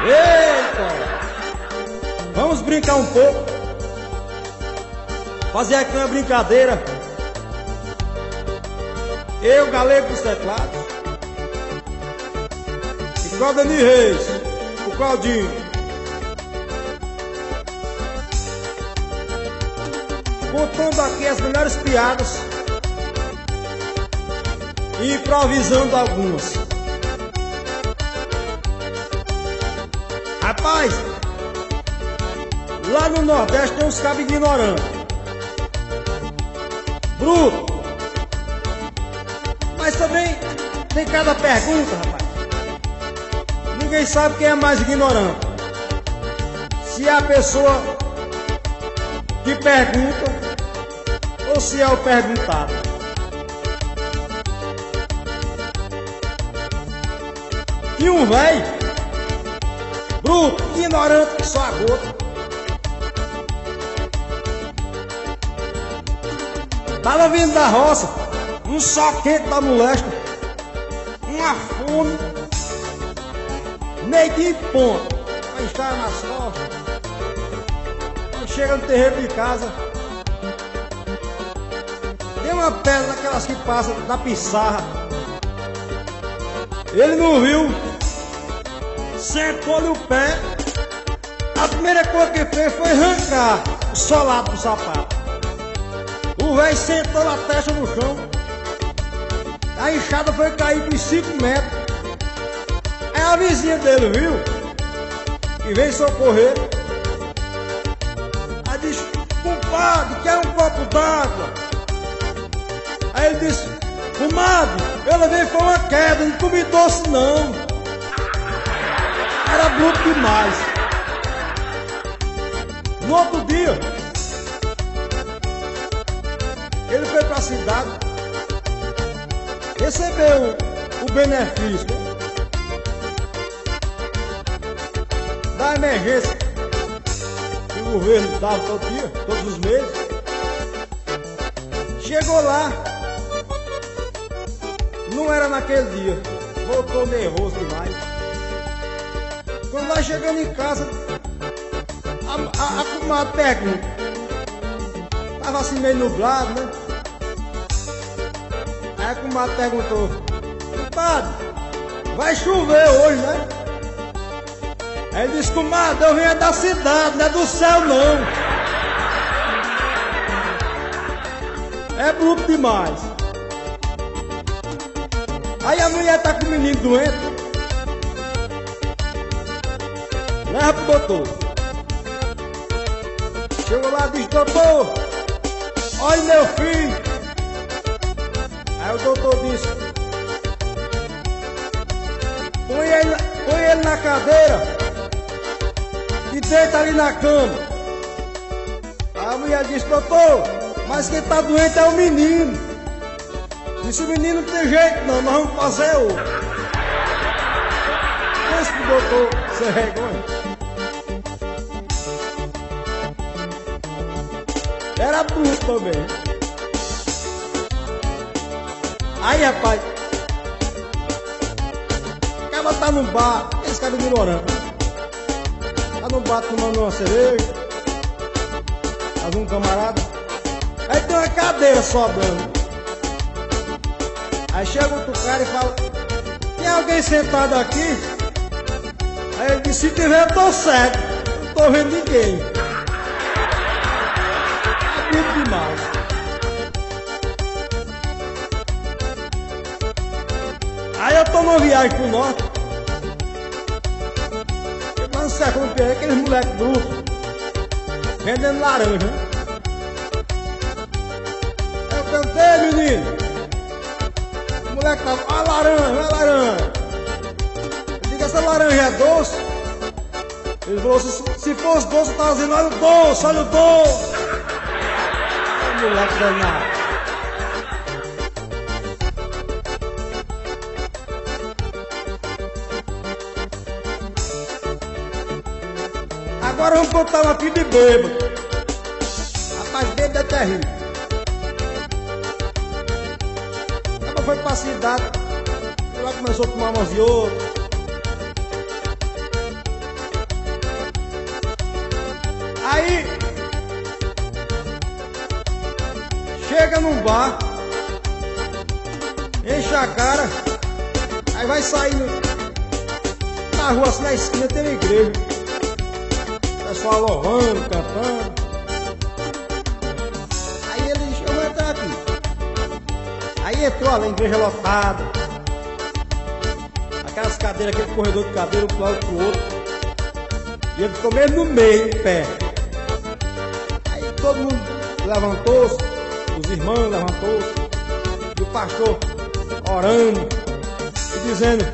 Eita! Vamos brincar um pouco. Fazer aqui uma brincadeira. Eu, Galego dos teclados, e Claudemir Reis, o Claudinho. Contando aqui as melhores piadas e improvisando algumas. Rapaz, lá no Nordeste tem uns cabos ignorantes, bruto, mas também tem cada pergunta, rapaz. Ninguém sabe quem é mais ignorante. Se é a pessoa que pergunta ou se é o perguntado. E um velho bruto, ignorante que só a gota, tava vindo da roça, um sol quente da molesta, uma fome, meio de ponto, a estrada nas costas. Quando chega no terreiro de casa, tem uma pedra daquelas que passa da pissarra. Ele não viu, sentou-lhe o pé. A primeira coisa que fez foi arrancar o solado do sapato. O velho sentou a testa no chão. A enxada foi cair por 5 metros. Aí a vizinha dele viu e veio socorrer. Aí disse: compadre, quer um copo d'água? Aí ele disse: comadre, eu levei foi uma queda, não comi doce não. Era bruto demais. No outro dia, ele foi para a cidade, recebeu o benefício da emergência que o governo dava todo dia, todos os meses. Chegou lá, não era naquele dia, voltou nervoso demais. Quando vai chegando em casa, a comadre pergunta, tava assim meio nublado, né? Aí a comadre perguntou: compadre, vai chover hoje, né? Aí ele disse: comadre, eu venho da cidade, não é do céu não. É bruto demais. Aí a mulher tá com o menino doente, leva pro doutor. Chegou lá e disse: doutor, olha meu filho. Aí o doutor disse: põe ele na cadeira e deita ali na cama. Aí a mulher disse: doutor, mas quem tá doente é o menino. Disse: o menino não tem jeito não, nós vamos fazer outro. Pensa pro doutor ser vergonha. Era bruto também. Aí, rapaz, o cara tá no bar, esse cara é ignorante. Tá no bar tomando uma cerveja, faz um camarada. Aí tem uma cadeira sobrando. Aí chega outro cara e fala: tem alguém sentado aqui? Aí ele disse: se tiver eu tô certo, não tô vendo ninguém. É muito demais. Aí eu tô numa viagem pro norte, lá no sertão do Piauí, aqueles moleques brutos vendendo laranja, né? Aí eu cantei, menino. O moleque tava: ó a laranja, ó a laranja. Eu digo: essa laranja é doce? Ele falou: se fosse doce eu tava dizendo: olha o doce, olha o doce. O moleque danado. Agora vamos contar uma aqui de bêbado. Rapaz, bêbado é terrível. Ela foi pra cidade, ela começou a tomar umas de outro. Aí chega num bar, enche a cara, aí vai saindo na rua, assim na esquina tem uma igreja, o pessoal louvando, cantando. Aí ele disse: eu vou entrar aqui. Aí entrou lá, a igreja lotada, aquelas cadeiras, aquele corredor de cadeira, um pro lado pro outro, e ele ficou mesmo no meio, em pé. Aí todo mundo levantou-se, os irmãos levantou-se, e o pastor orando e dizendo,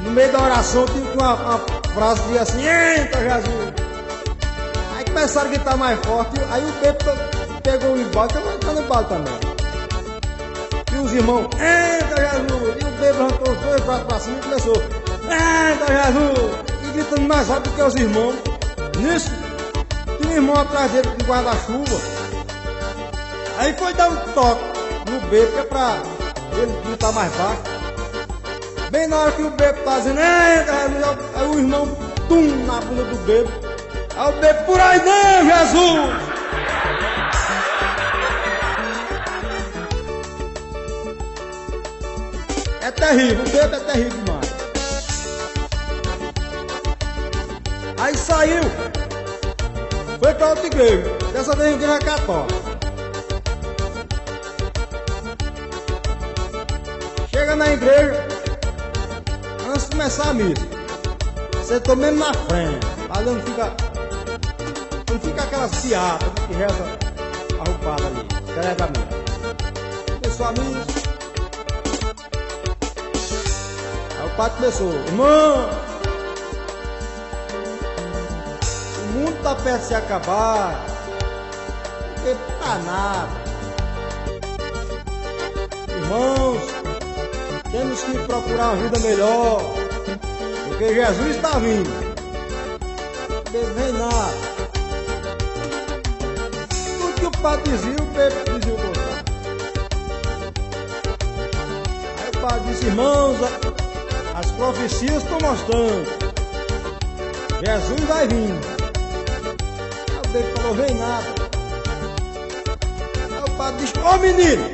no meio da oração tinha uma frase que dizia assim: entra, Jesus. Aí começaram a gritar mais forte, aí o bêbado pegou o embalo, que eu vou entrar no embalo também. E os irmãos: entra, Jesus. E o bêbado levantou os dois braços para cima e começou: entra, Jesus. E gritando mais alto do que os irmãos. Nisso, tinha um irmão atrás dele com guarda-chuva. Aí foi dar um toque no bêbado, que é pra ele gritar mais baixo. Bem na hora que o bêbado tá dizendo: entra, aí o irmão, tum, na bunda do bêbado. Aí o bêbado: por aí não, Jesus! É terrível, o bêbado é terrível demais. Aí saiu, foi pra outra igreja, dessa vez a igreja católica. Chega na igreja, antes de começar a missa, sentou mesmo na frente, ali não fica aquelas piadas que reza arrupado ali, diretamente. Começou a missa, aí o padre começou: irmão, o mundo tá perto de se acabar, não tem pra nada. Irmãos, temos que procurar uma vida melhor, porque Jesus está vindo. Não vem nada. Tudo que o padre dizia, o bêbado dizia o contrário. Aí o padre disse: irmãos, as profecias estão mostrando, Jesus vai vir. Aí o bêbado falou: vem nada. Aí o padre disse: ô menino,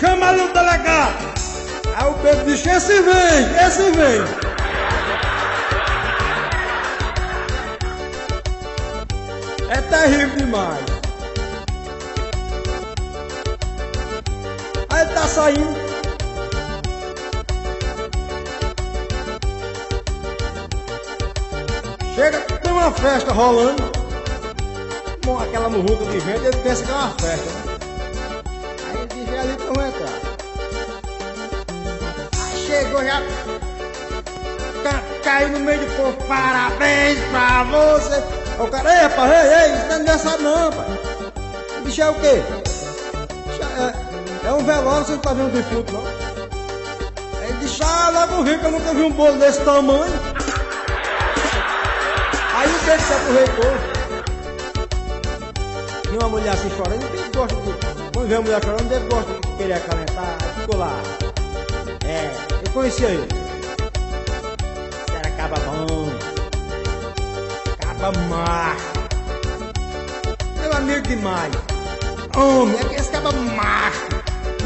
chama ali o delegado. Aí o bêbado disse: esse vem, esse vem. É terrível demais. Aí ele tá saindo. Chega, tem uma festa rolando, com aquela muvuca de gente, ele pensa que é uma festa, né? Aí ele diz: é ali que eu vou entrar. Chegou, já caiu no meio do povo: parabéns pra você. O cara: ei, rapaz, ei, isso não é aniversário não, pai. O bicho é o quê? É um velório, você não tá vendo o defunto, não. Aí ele disse: ah, logo vi que eu nunca vi um bolo desse tamanho. Aí o bêbado se aproveitou. Tinha uma mulher assim chorando, o bêbado gosta de... Quando vê uma mulher chorando, o bêbado gosta de querer acalentar. Aí ficou lá. Eu conhecia ele. Era caba bom, caba macho, meu amigo demais. Homem, é que esse caba macho,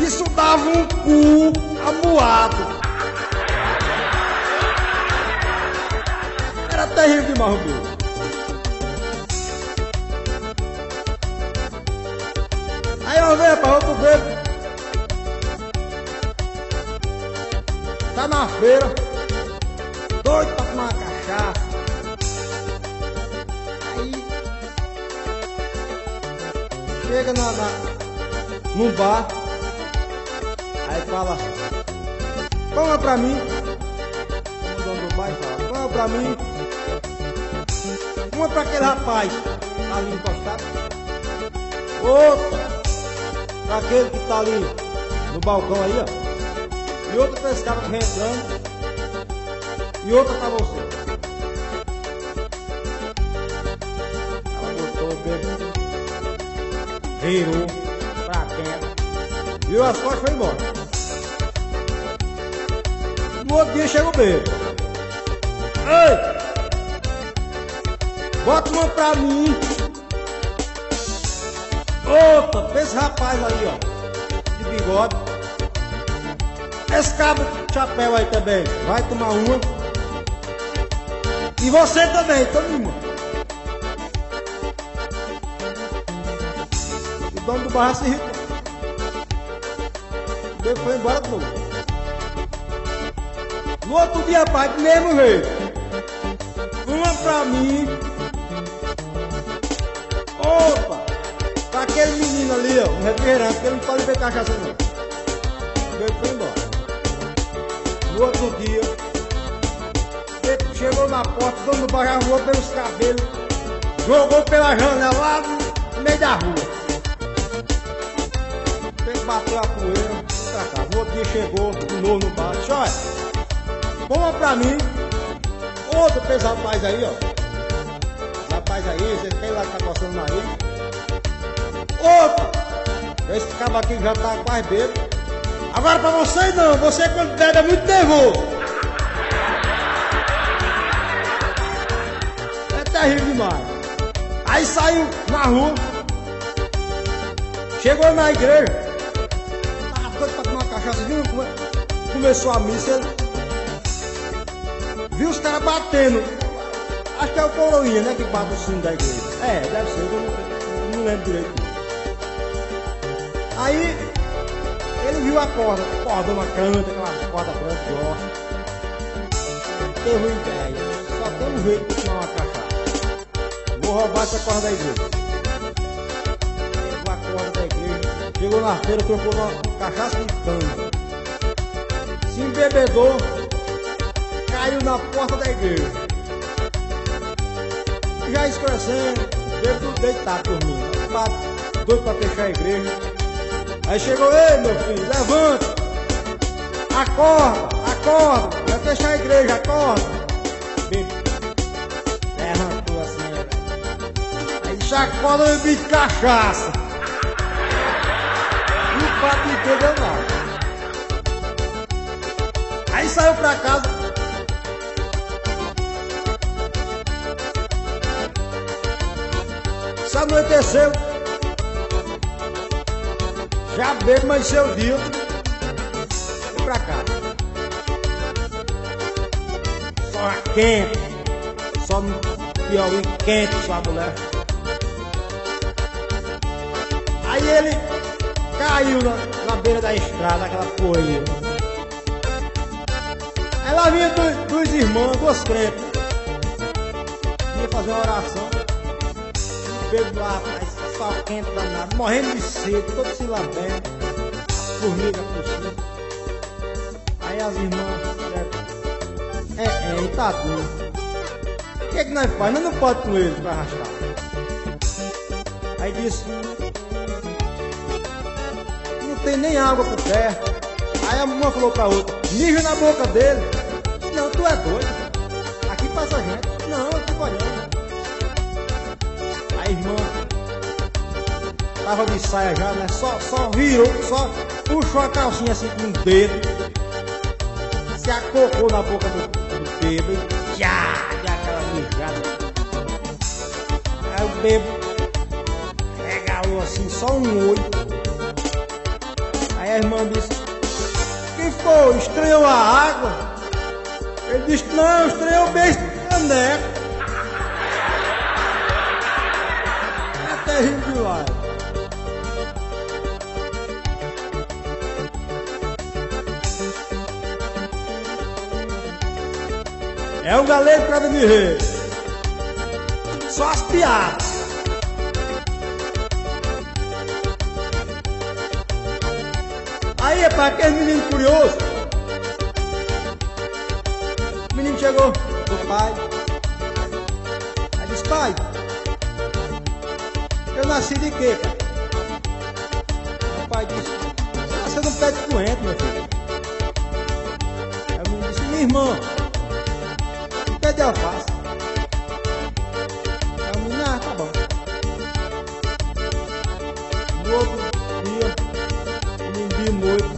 isso dava um cu amuado. Era terrível demais o bicho. Aí eu vejo para outro bêbado, tá na feira, doido pra tomar uma cachaça. Aí chega num bar, aí fala: toma pra mim. O dono do bar fala: toma pra mim. Uma pra aquele rapaz tá ali encostado, outra pra aquele que tá ali no balcão aí, ó. E outra pra esse cara que vem entrando. E outra pra você. Ela botou o bêbado, virou pra dentro, viu as costas e foi embora. No outro dia chega o bêbado: ei, bota uma pra mim. Opa, esse rapaz aí, ó, de bigode. Esse cabo de chapéu aí também, vai tomar uma. E você também, todo mundo. O dono do barra se irritou. Ele foi embora de novo. No outro dia, pai, do mesmo jeito. Uma pra mim. Opa! Pra aquele menino ali, ó, um refrigerante, porque ele não pode ver cachaça não. Ele foi embora. No outro dia, ele chegou na porta, o dono do bar arrumou pelos cabelos, jogou pela janela lá no meio da rua. Ele bateu a poeira, foi pra casa. No outro dia chegou de novo no bar, disse, olha, toma pra mim. Outro pra esse rapaz aí, ó. Rapaz aí, você tem lá que tá coçando o nariz. Opa! Esse cabo aqui já tá quase bêbado. Agora pra você não, você quando bebe é muito nervoso. É terrível demais. Aí saiu na rua. Chegou na igreja. Tava doido pra tomar uma cachaça, viu? Começou a missa, ele viu os caras batendo. Acho que é o coroinha, né, que bate o sino da igreja. É, deve ser, eu não lembro direito. Aí, ele viu a corda uma canta, aquela corda branca de osso. Teve uma ideia, só tem um jeito de tomar uma cachaça. Vou roubar essa corda da igreja. Pegou a corda da igreja, chegou na feira, trocou uma cachaça de cana. Se embebedou, caiu na porta da igreja. Já escurecendo, bêbado deitado dormindo. Doido pra fechar a igreja. Aí chegou, ei meu filho, levanta, acorda, vai fechar a igreja, acorda. Levantou assim, aí disse, acorda, eu bebi de cachaça. E o papo não entendeu nada. Aí saiu pra casa. Se anoiteceu. Já bebo, mas seu dia vem pra cá. Só quente, só no Piauí quente, sua mulher. Aí ele caiu na beira da estrada, aquela poeira. Aí lá vinha dois irmãos, duas crentes. Ia fazer uma oração. Bebo lá, rapaz. Sal quente danado, morrendo de sede, todo se lambendo, formiga por cima. Aí as irmãs disseram, tá doido. O que nós faz? Nós não pode com ele pra arrastar. Aí disse, não tem nem água por perto. Aí uma falou pra outra, mija na boca dele. Não, tu é doido. Aqui passa gente. Não, eu tô olhando. A irmã tava de saia já, né? Só virou, só puxou a calcinha assim com o dedo, se acocou na boca do bêbado e já deu aquela mijada. Aí o bêbado regalou assim, só um olho. Aí a irmã disse, quem foi? Estranhou a água? Ele disse, não, estranhou o beijo do caneco. É terrível demais. É o galego pra me rir. Só as piadas. Aí é pra aquele menino curioso. O menino chegou do pai. Aí disse, pai, eu nasci de quê, pai? O pai disse, você nasceu num pé de doente, meu filho. Aí o menino disse, minha irmã, pé de alface. Aí o menino, tá bom. No outro dia, de noite,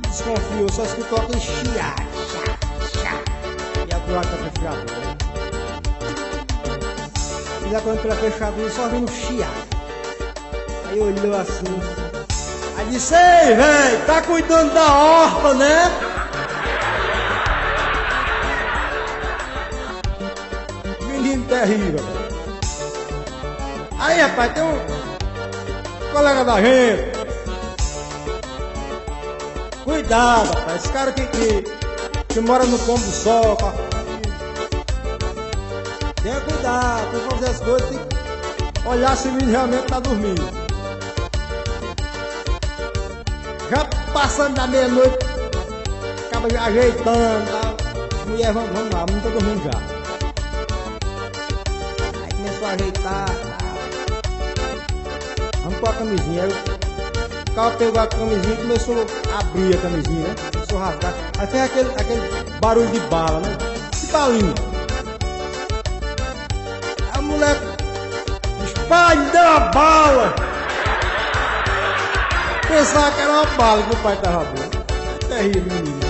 desconfiou, só escutou aquele chiar, chá, e a buraca da refrigeradora. mulher correndo pela fechadura só vendo chiar. Aí olhou assim. Aí disse, ei, velho, tá cuidando da horta, né? Menino terrível. Aí, rapaz, tem um colega da gente. Cuidado, rapaz, esse cara que mora no pombo do sol, pá. Tenha cuidado, tem que fazer as coisas, tem que olhar se o menino realmente tá dormindo. Já passando da meia-noite, acaba ajeitando, tá? Mulher, vamos lá, o menino tá dormindo já. Aí começou a ajeitar, tá? Vamos pôr a camisinha. Aí o cara pegou a camisinha e começou a abrir a camisinha, né? Começou a rasgar. Aí fez aquele barulho de bala, né? Que balinha. Aí a mulher, pai, me deu uma bala. Pensava que era uma bala que o pai tava dando. Terrível, menino.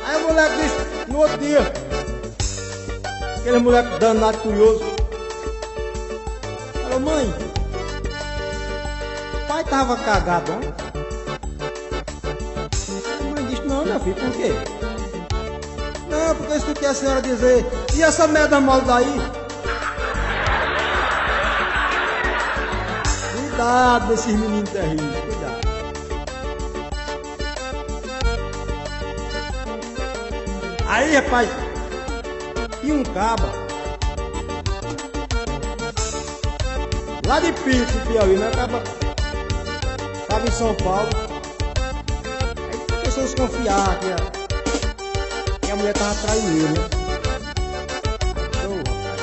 Aí a mulher disse, no outro dia, aquele moleque danado, curioso, falou, mãe, o pai tava cagado, hein? A mãe disse, não, meu filho, por quê? Não, porque eu escutei a senhora dizer, e essa merda mal daí? Cuidado desses meninos terríveis, cuidado. Aí, rapaz, tinha um cabra lá de Pico, Piauí, né? Cabra tava em São Paulo. Aí começou a desconfiar que a mulher tava traindo ele, né? Show, rapaz.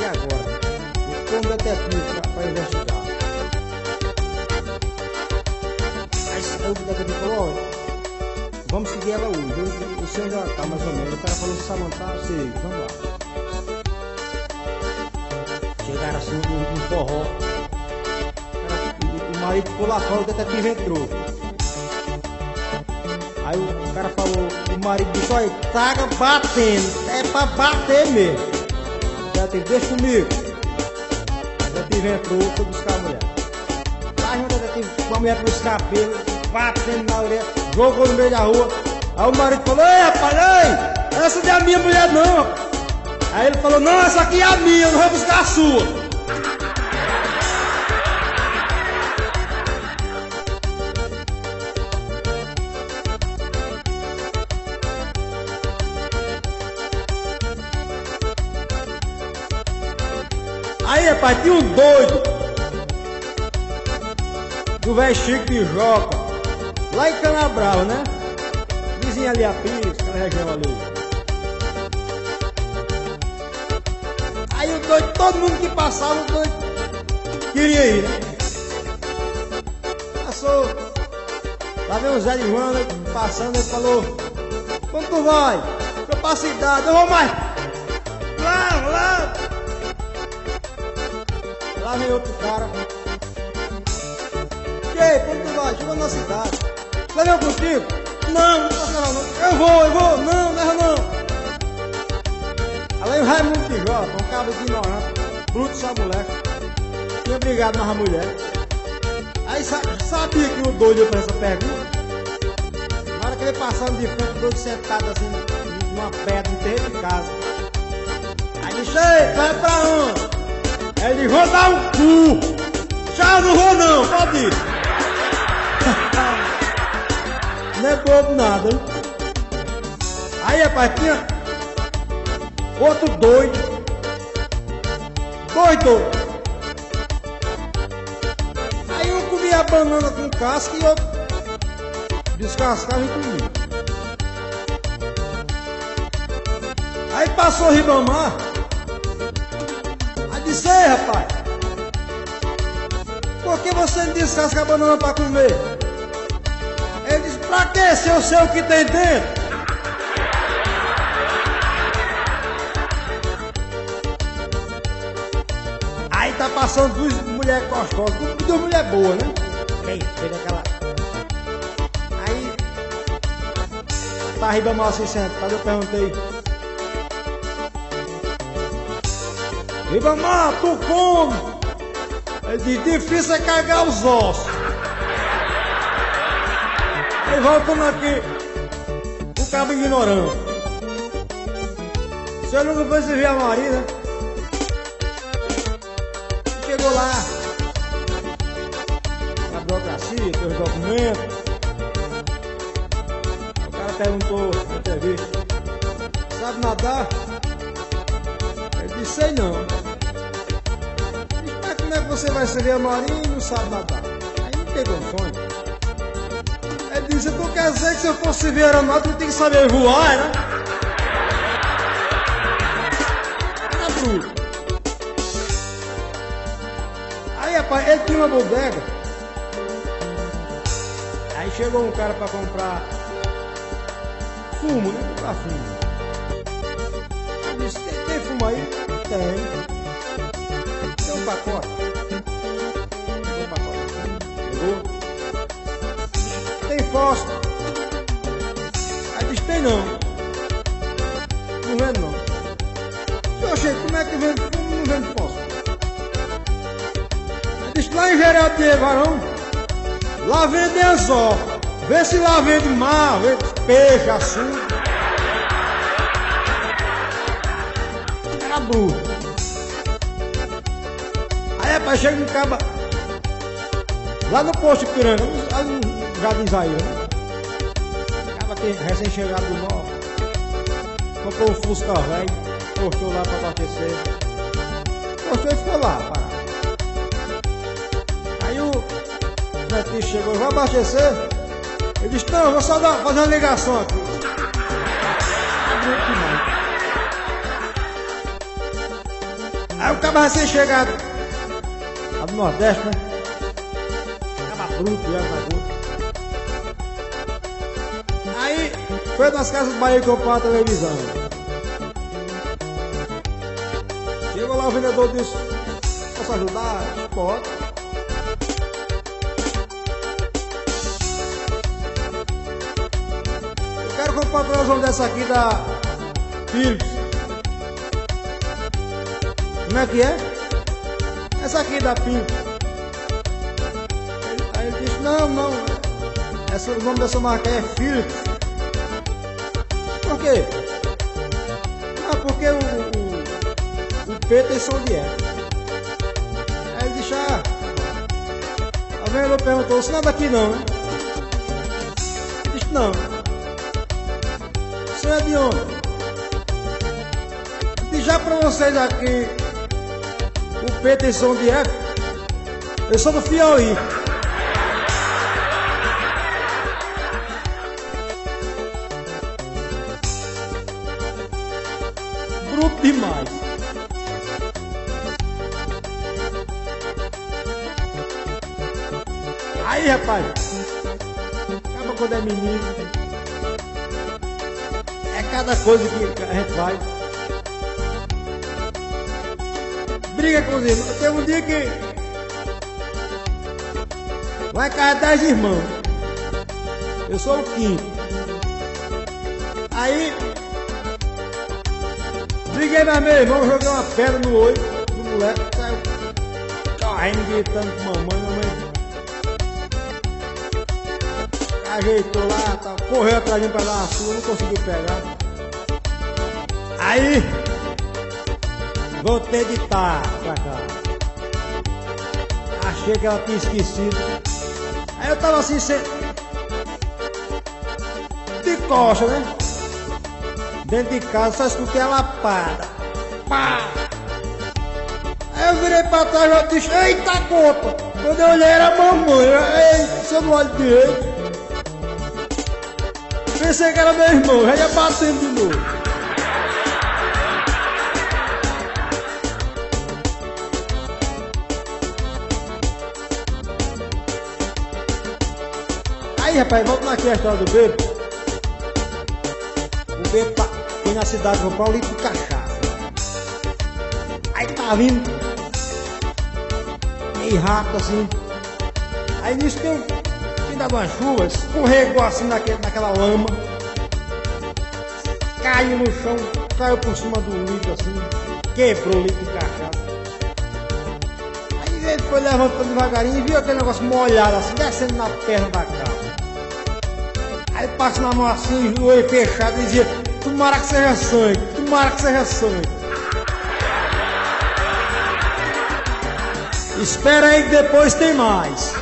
E agora? Ficou um detetive pra investigar. Aí o detetive falou, olha, vamos seguir ela hoje. Eu sei onde ela tá mais ou menos. O cara falou, Samantha, sei, vamos lá. Chegaram assim no forró. O marido ficou lá fora, o detetive entrou. Aí o cara falou, o marido disse, olha, taga batendo, é pra bater mesmo. O detetive, deixa comigo. O detetive entrou, foi buscar a mulher. Lá o detetive com a mulher para buscar pelo, batendo na orelha, jogou no meio da rua. Aí o marido falou, ei rapaz, ei, essa não é a minha mulher não. Aí ele falou, não, essa aqui é a minha, eu não vou buscar a sua. Aí, rapaz, tinha um doido do velho Chico de Joca, lá em Canabrava, né? Vizinha ali a Pires, aquela região ali. Aí o doido, todo mundo que passava, o doido queria ir, né? Passou, lá veio o Zé de Joana passando, ele falou, quando tu vai? Eu pra cidade, eu vou mais. Lá. Lá vem outro cara. E aí, quando tu vai? Chegou na cidade. Levei eu contigo? Não posso levar não. Eu vou. Não, leva não. Aí o Raimundo de Jó, um cabra de ignorante, bruto só moleque. Tinha brigado com a mulher. Aí sabia que o doido ia pra essa pergunta. Na hora que ele passando de frente, o doido sentado assim, numa pedra, no terreiro de casa. Aí disse, ei, vai pra onde? Aí ele, vou dar um cu. Já não vou não, pode ir. Não é bobo nada, hein? Aí, rapaz, tinha outro doido. Doido. Aí um comia a banana com casca e outro descascava e comia. Aí passou o Ribamar. Disse, ei, rapaz, por que você não descasca a banana para comer? Ele disse, pra quê, se eu sei o que tem dentro? Aí tá passando duas mulheres gostosas, duas mulheres boas, né? Fez aquela... Aí, tá Ribamar assim sentado, eu perguntei, Ribamar, tu come! Ele diz, difícil é carregar os ossos. Aí voltando aqui, o cabo ignorante. O senhor nunca foi se ver a Maria, né? Chegou lá, na burocracia, tem os documentos. O cara perguntou na entrevista, sabe nadar? Ele disse, sei não. Mas como é que você vai servir a marinha e não sabe nadar? Aí não tem condições. Ele disse, tu quer dizer que se eu fosse servir aeronáutica eu tenho que saber voar, né? Era tudo. Aí, rapaz, ele tinha uma bodega. Aí chegou um cara pra comprar fumo, né? Comprar fumo. Ele disse, tem fumo aí? Tem. Tem um pacote. Tem um pacote. Pegou? Tem fósforo. Aí disse, tem não. Não vende não. Oxe, como é que vende fumo e não vende fósforo? Aí disse, lá em Geraldo de Varão, lá vende anzol. Vê se lá vende mar, vende peixe, açúcar. Era burro. Aí, rapaz, chega um caba lá no posto de Piranga, no Jardim Zaira, né? O caba tem recém-chegado do norte, comprou um Fusca velho, postou lá pra abastecer. Postou e ficou lá, parado. Aí o frentista chegou, vai abastecer? Ele disse, não, vou só fazer uma ligação aqui. Aí o caba recém-chegado lá do Nordeste, né? Caba bruto, bagulho. Aí foi nas casas do Bahia comprar uma televisão. Chegou lá o vendedor disse, posso ajudar? Pode. Eu quero comprar uma televisão dessa aqui da Philips. Como é que é? Essa aqui da Philips. Aí ele disse, não. O nome dessa marca é Philips. Por quê? Ah, porque o P tem som de E. Aí ele disse, a vendedora perguntou, isso não é daqui não, né? Ele disse, não. Você é de onde? E já pra vocês aqui, o P tem som de F, eu sou do Piauí. Bruto demais. Aí, rapaz, acaba quando é menino. É cada coisa que a gente faz. Briga com os irmãos. Tem um dia que vai cair 10 irmãos. Eu sou o quinto. Aí briguei mais meu irmão, joguei uma pedra no olho do moleque, saiu correndo, gritando com mamãe. Ajeitou lá, tá, correu atrás de mim pra dar uma surra, não conseguiu pegar. Aí voltei de tarde pra casa. Achei que ela tinha esquecido. Aí eu tava assim, de costa, né? Dentro de casa, só escutei a lapada. Pá! Aí eu virei pra trás e disse, eita copa! Quando eu olhei era a mamãe. Ei, se eu não olho direito. Pensei que era meu irmão, já ia batendo de novo. Aí, rapaz, volta aqui a história do bebo. O bebo foi na cidade comprar um litro de cachaça. Aí tá vindo meio rápido assim. Aí nisso tem dado uma chuva, escorregou assim naquela lama. Caiu no chão, caiu por cima do litro assim, quebrou o litro de cachaça. foi levantando devagarinho e viu aquele negócio molhado assim, descendo na perna da cara. Aí passa na mão assim, o olho fechado e dizia: tomara que seja sangue, tomara que seja sangue. Espera aí que depois tem mais.